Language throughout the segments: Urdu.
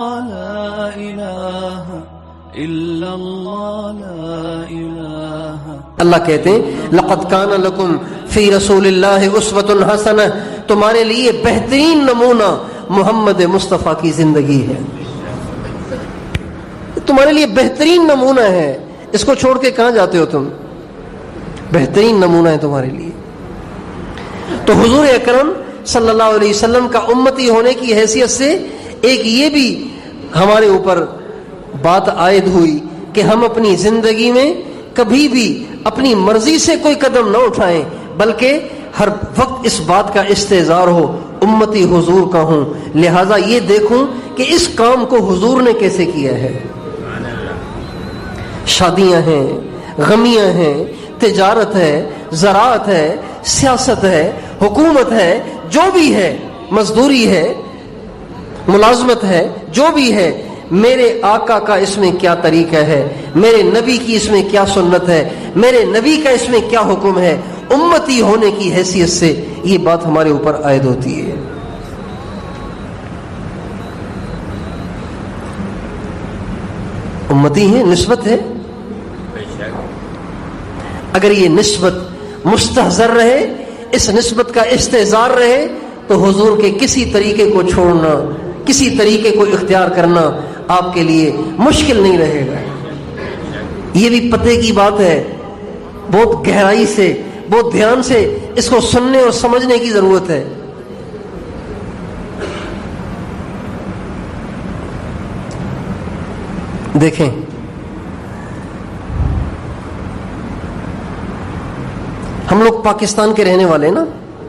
لا الہ الا اللہ لا الہ. اللہ کہتے ہیں لقد کان لکم فی رسول اللہ اسوۃ حسنہ، تمہارے لیے بہترین نمونہ محمد مصطفیٰ کی زندگی ہے، تمہارے لیے بہترین نمونہ ہے. اس کو چھوڑ کے کہاں جاتے ہو تم؟ بہترین نمونہ ہے تمہارے لیے. تو حضور اکرم صلی اللہ علیہ وسلم کا امتی ہونے کی حیثیت سے ایک یہ بھی ہمارے اوپر بات عائد ہوئی کہ ہم اپنی زندگی میں کبھی بھی اپنی مرضی سے کوئی قدم نہ اٹھائیں، بلکہ ہر وقت اس بات کا استحضار ہو امتی حضور کا ہوں، لہذا یہ دیکھوں کہ اس کام کو حضور نے کیسے کیا ہے. شادیاں ہیں، غمیاں ہیں، تجارت ہے، زراعت ہے، سیاست ہے، حکومت ہے، جو بھی ہے، مزدوری ہے، ملازمت ہے، جو بھی ہے، میرے آقا کا اس میں کیا طریقہ ہے، میرے نبی کی اس میں کیا سنت ہے، میرے نبی کا اس میں کیا حکم ہے، امتی ہونے کی حیثیت سے یہ بات ہمارے اوپر عائد ہوتی ہے. امتی ہے، نسبت ہے. اگر یہ نسبت مستحضر رہے، اس نسبت کا استحضار رہے، تو حضور کے کسی طریقے کو چھوڑنا، کسی طریقے کو اختیار کرنا آپ کے لیے مشکل نہیں رہے گا. یہ بھی پتے کی بات ہے، بہت گہرائی سے، بہت دھیان سے اس کو سننے اور سمجھنے کی ضرورت ہے. دیکھیں، ہم لوگ پاکستان کے رہنے والے نا،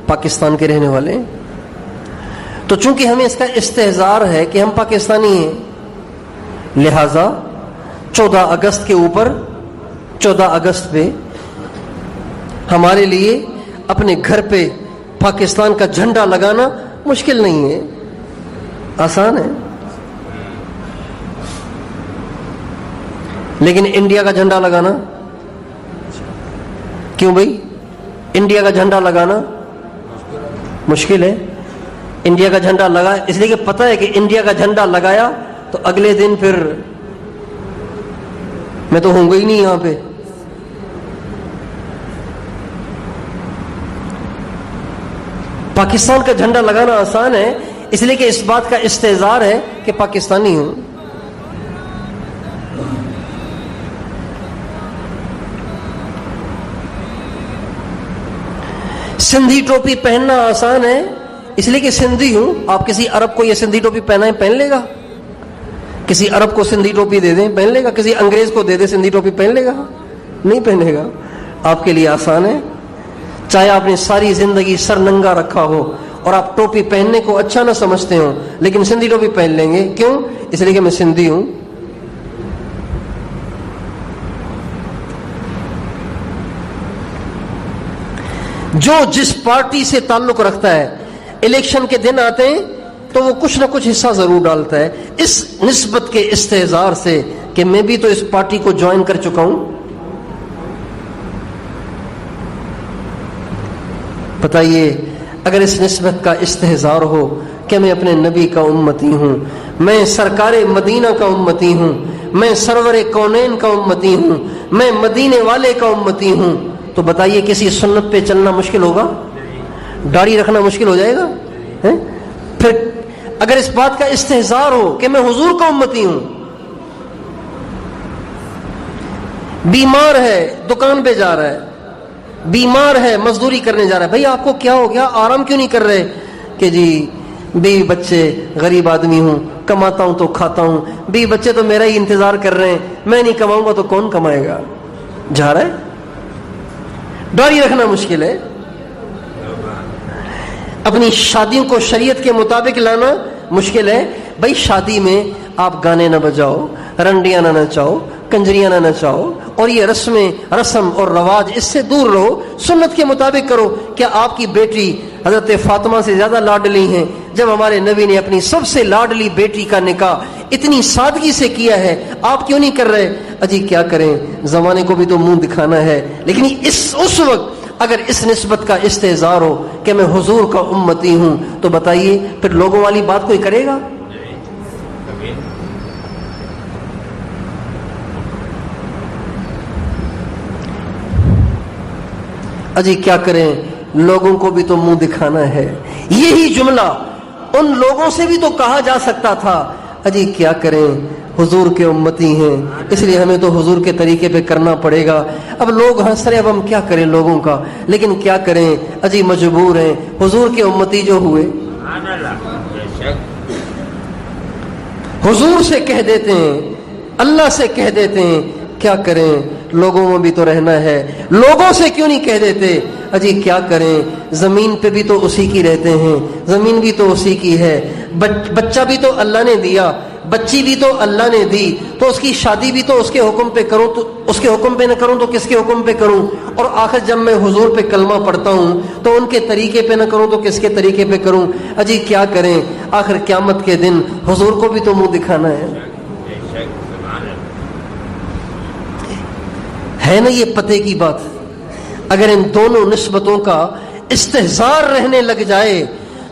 پاکستان کے رہنے والے، تو چونکہ ہمیں اس کا استحضار ہے کہ ہم پاکستانی ہیں، لہذا 14 اگست کے اوپر، 14 اگست پہ ہمارے لیے اپنے گھر پہ پاکستان کا جھنڈا لگانا مشکل نہیں ہے، آسان ہے. لیکن انڈیا کا جھنڈا لگانا کیوں بھائی؟ انڈیا کا جھنڈا لگانا مشکل ہے. انڈیا کا جھنڈا لگا اس لیے کہ پتہ ہے کہ انڈیا کا جھنڈا لگایا تو اگلے دن پھر میں تو ہوں گا ہی نہیں یہاں پہ. پاکستان کا جھنڈا لگانا آسان ہے، اس لیے کہ اس بات کا استحضار ہے کہ پاکستانی ہوں. سندھی ٹوپی پہننا آسان ہے، اس لیے کہ سندھی ہوں. آپ کسی عرب کو یہ سندھی ٹوپی پہنائیں، پہن لے گا؟ کسی عرب کو سندھی ٹوپی دے دیں، پہن لے گا؟ کسی انگریز کو دے دیں سندھی ٹوپی، پہن لے گا؟ نہیں پہنے گا. آپ کے لیے آسان ہے. چاہے آپ نے ساری زندگی سر ننگا رکھا ہو اور آپ ٹوپی پہننے کو اچھا نہ سمجھتے ہوں، لیکن سندھی ٹوپی پہن لیں گے. کیوں؟ اس لیے کہ میں سندھی ہوں. جو جس پارٹی سے تعلق رکھتا ہے، الیکشن کے دن آتے ہیں تو وہ کچھ نہ کچھ حصہ ضرور ڈالتا ہے، اس نسبت کے استحضار سے کہ میں بھی تو اس پارٹی کو جوائن کر چکا ہوں. بتائیے، اگر اس نسبت کا استحضار ہو کہ میں اپنے نبی کا امتی ہوں، میں سرکار مدینہ کا امتی ہوں، میں سرور کونین کا امتی ہوں، میں مدینے والے کا امتی ہوں، تو بتائیے کسی سنت پہ چلنا مشکل ہوگا؟ داڑھی رکھنا مشکل ہو جائے گا؟ پھر اگر اس بات کا استحضار ہو کہ میں حضور کا امتی ہوں، بیمار ہے دکان پہ جا رہا ہے، بیمار ہے مزدوری کرنے جا رہا ہے، بھائی آپ کو کیا ہو گیا، آرام کیوں نہیں کر رہے؟ کہ جی بیوی بچے، غریب آدمی ہوں، کماتا ہوں تو کھاتا ہوں، بیوی بچے تو میرا ہی انتظار کر رہے ہیں، میں نہیں کماؤں گا تو کون کمائے گا؟ جا رہا ہے. داڑھی رکھنا مشکل ہے. اپنی شادیوں کو شریعت کے مطابق لانا مشکل ہے. بھائی شادی میں آپ گانے نہ بجاؤ، رنڈیاں نہ نچاؤ، کنجریاں نہ نچاؤ، اور یہ رسم اور رواج اس سے دور رہو، سنت کے مطابق کرو. کیا آپ کی بیٹی حضرت فاطمہ سے زیادہ لاڈلی ہیں؟ جب ہمارے نبی نے اپنی سب سے لاڈلی بیٹی کا نکاح اتنی سادگی سے کیا ہے، آپ کیوں نہیں کر رہے؟ اجی کیا کریں، زمانے کو بھی تو منہ دکھانا ہے. لیکن اس وقت اگر اس نسبت کا استحضار ہو کہ میں حضور کا امتی ہوں، تو بتائیے پھر لوگوں والی بات کوئی کرے گا؟ اجی کیا کریں، لوگوں کو بھی تو منہ دکھانا ہے. یہی جملہ ان لوگوں سے بھی تو کہا جا سکتا تھا. اجی کیا کریں، حضور کے امتی ہیں، اس لیے ہمیں تو حضور کے طریقے پہ کرنا پڑے گا. اب لوگ ہنس رہے، اب ہم کیا کریں لوگوں کا، لیکن کیا کریں، اجی مجبور ہیں. حضور کے امتی جو ہوئے حضور سے کہہ دیتے ہیں، اللہ سے کہہ دیتے ہیں. کیا کریں، لوگوں میں بھی تو رہنا ہے. لوگوں سے کیوں نہیں کہہ دیتے؟ اجی کیا کریں، زمین پہ بھی تو اسی کی رہتے ہیں، زمین بھی تو اسی کی ہے. بچہ بھی تو اللہ نے دیا، بچی بھی تو اللہ نے دی، تو اس کی شادی بھی تو اس کے حکم پہ کروں، تو اس کے حکم پہ نہ کروں تو کس کے حکم پہ کروں؟ اور آخر جب میں حضور پہ کلمہ پڑھتا ہوں تو ان کے طریقے پہ نہ کروں تو کس کے طریقے پہ کروں؟ اجی کیا کریں، آخر قیامت کے دن حضور کو بھی تو منہ دکھانا ہے نا. یہ پتے کی بات. اگر ان دونوں نسبتوں کا استحضار رہنے لگ جائے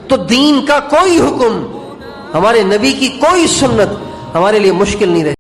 تو دین کا کوئی حکم، ہمارے نبی کی کوئی سنت ہمارے لیے مشکل نہیں رہے.